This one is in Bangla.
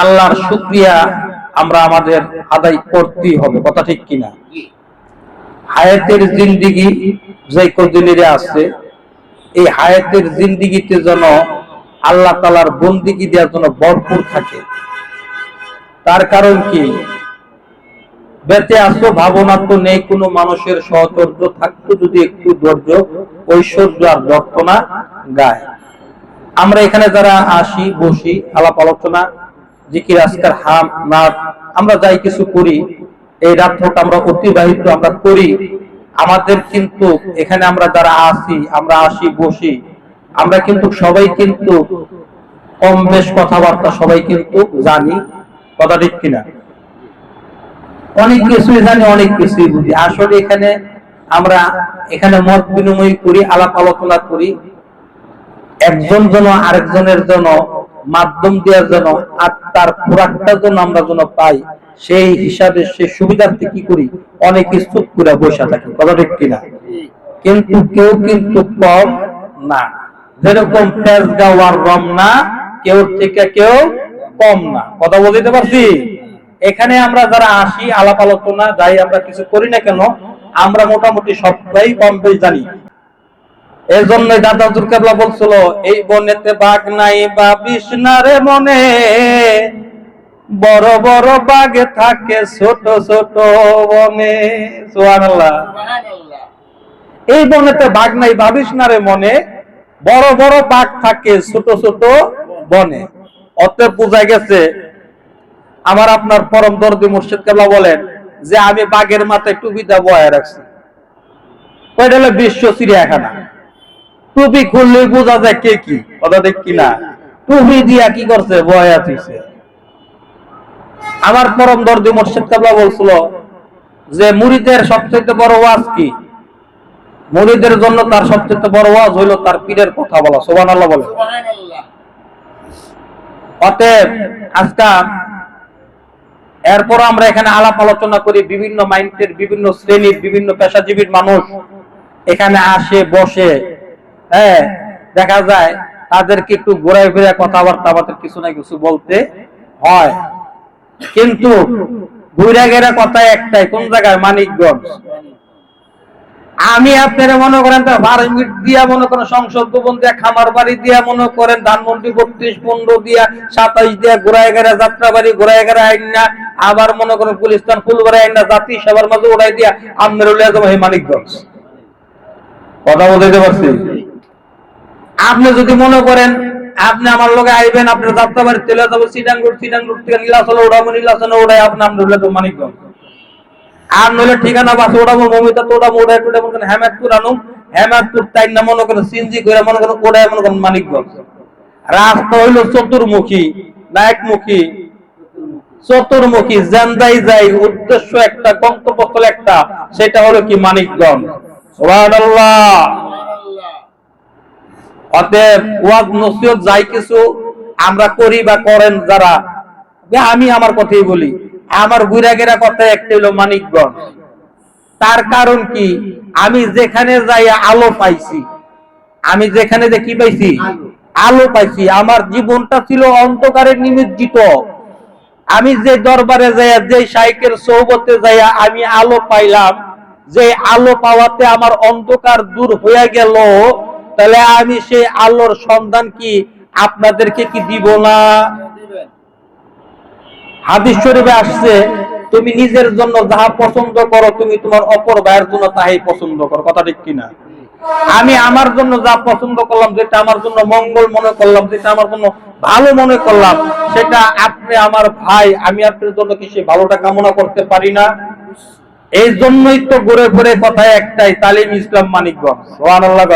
আল্লাহর শুকরিয়া আমরা আমাদের আদায় করতেই হবে, কথা ঠিক কিনা? হায়াতের জিন্দিগি যে কদিনের আছে, এই হায়াতের জিন্দিগিতে যেন আল্লাহ তাআলার বন্দিগি দেওয়ার জন্য ভরপুর থাকে। তার কারণ কি? বেঁচে আসো ভাবনা তো নেই কোনো মানুষের, সহচর্য থাকতো যদি একটু ধৈর্য, ঐশ্বর্য আর দর্পনা গায়। আমরা এখানে যারা আসি, বসি, আলাপ আলোচনা, জিকির আজকার, হাম নাচ, আমরা যাই কিছু করি, এই রাত্রটা আমরা অতিবাহিত আমরা করি। আমাদের কিন্তু এখানে আমরা যারা আসি, আমরা আসি বসি, আমরা কিন্তু সবাই কিন্তু কম বেশ কথাবার্তা সবাই কিন্তু জানি, কথা ঠিক কিনা? অনেক কিছুই জানি, অনেক কিছুই বুঝি। আসলে এখানে আমরা এখানে মত বিনিময় করি, আলাপ আলোচনা করি, একজন যেন আরেকজনের জন্য মাধ্যম দেওয়ার জন্য আত্মার খোরাকটা যেন আমরা যেন পাই, সেই হিসাবে সেই সুবিধার্থে কি করি, অনেক স্তূপ করে বসে থাকি, কথা ঠিক কিনা? কিন্তু কেউ কিন্তু কম না। যেরকম তেজগাঁও আর রমনা, কেউ থেকে কেউ কম না, কথা বলতে পারছি? এখানে আমরা যারা আসি, আলাপ আলোচনা যাই আমরা কিছু করি না কেন, আমরা মোটামুটি সবাই কম বেশ জানি। এর জন্য দাদা হুজুর কেবলা বলছিল, এই বনেতে বাঘ নাই বা বিষ্ণা রে মনে, বড় বড় বাঘ থাকে ছোট ছোট বনে। সুবহানাল্লাহ। এই বনেতে বাঘ নাই ভাবিস না রে মনে, বড় বড় বাঘ থাকে ছোট ছোট বনে। অতএব বোঝা গেছে, আমার আপনার পরম দরদি মুর্শিদ কেবলা বলেন যে আমি বাঘের মাথায় টুপিটা বয়ে রাখছি, ওইটা হলো বিশ্ব চিড়িয়াখানা। টুপি খুললে বোঝা যায় কে কি, কথা দেখ কিনা? টুপি দিয়া কি করছে, বয়া দিছে। আমার পরম দরদি মুর্শিদ কেবলা বলছিল যে মুরিদের সবচেয়ে বড় ওয়াজ কি? মুরিদের জন্য তার সবচেয়ে বড় ওয়াজ হইল তার পীরের কথা বলা। সুবহানাল্লাহ বলে। অতএব আজকে এরপর আমরা এখানে আলাপ আলোচনা করি, বিভিন্ন মাইন্ডের, বিভিন্ন শ্রেণীর, বিভিন্ন পেশাজীবীর মানুষ এখানে আসে বসে। হ্যাঁ, দেখা যায় তাদেরকে একটু ঘুরাই ফিরে কথাবার্তা আমাদের কিছু না কিছু বলতে হয়, কিন্তু ঘুরে গেরা কথা একটাই, কোন জায়গায়? মানিকগঞ্জ। আমি আপনারা মনে করেন তো বারমিট দিয়া, মনে করেন সংসদ ভবন দিয়া, খামার বাড়ি দিয়া, মনে করেন ধানমন্ডি 32-15 দিয়া, 27 দিয়া, ঘুরাই গেরা যাত্রাবাড়ি, ঘুরাই গেরা আইনা, আবার মনে করেন গুলিস্তান ফুলবাড়ি আইনা, জাতি সবার মাঝে উড়াই দিয়া আপনার উলিয়া যাবো এই মানিকগঞ্জ। কথা বলতে পারছি? আপনি যদি মনে করেন আপনি আমার লোকে আইবেন, আপনার যাত্রাবাড়ি চলে যাবো সিডাং রোড, সিডাং রোড থেকে নীলাচলে উড়াবো, নীলাচলে উড়াই আপনার উড়লে তো মানিকগঞ্জ। আর নইলে ঠিকানা বাসে উড়াবো, মমিতা তো উড়াবো, উড়াই টুড়ে মনে করেন হেমায়তপুর আনুম, হেমায়তপুর তাই না মনে করেন সিনজি করে মনে করেন উড়াই মনে করেন মানিকগঞ্জ। রাস্তা হইল চতুর্মুখী না একমুখী? চতুর্মুখী। জান্দাই যাই, উদ্দেশ্য একটা, গন্তব্যস্থল একটা, সেটা হলো কি? মানিকগঞ্জ। সুবহানাল্লাহ। অতএব ওয়াজ নসিহত যাই কিছু আমরা করি বা করেন যারা, আমি আমার কথাই বলি, আমার ঘুরা গেরা কথা একটা হলো মানিকগঞ্জ। তার কারণ কি? আমি যেখানে যাই আলো পাইছি, আমি যেখানে যে কি পাইছি? আলো পাইছি। আমার জীবনটা ছিল অন্ধকারে নিমজ্জিত। আমি যে দরবারে যাইয়া, যে শাইখের সোহবতে যাইয়া আমি আলো পাইলাম, যে আলো পাওয়াতে আমার অন্ধকার দূর হয়ে গেল, তাহলে আমি সেই আলোর সন্ধান কি আপনাদেরকে কি দিব না? হাদিস শরীফে আসছে, তুমি নিজের জন্য যাহা পছন্দ করো, তুমি তোমার অপর ভাইয়ের জন্য তাহাই পছন্দ করো, কথা ঠিক কিনা? আমি আমার জন্য যা পছন্দ করলাম, যেটা আমার জন্য মঙ্গল মনে করলাম, যেটা আমার জন্য ভালো মনে করলাম, সেটা আপনি আমার ভাই, আমি আপনার জন্য কি সেই ভালোটা কামনা করতে পারি না? এই জন্যই তো ঘুরে ঘুরে কথা একটাই, তালিম ইসলাম মানিকগঞ্জ। সুবহানাল্লাহ।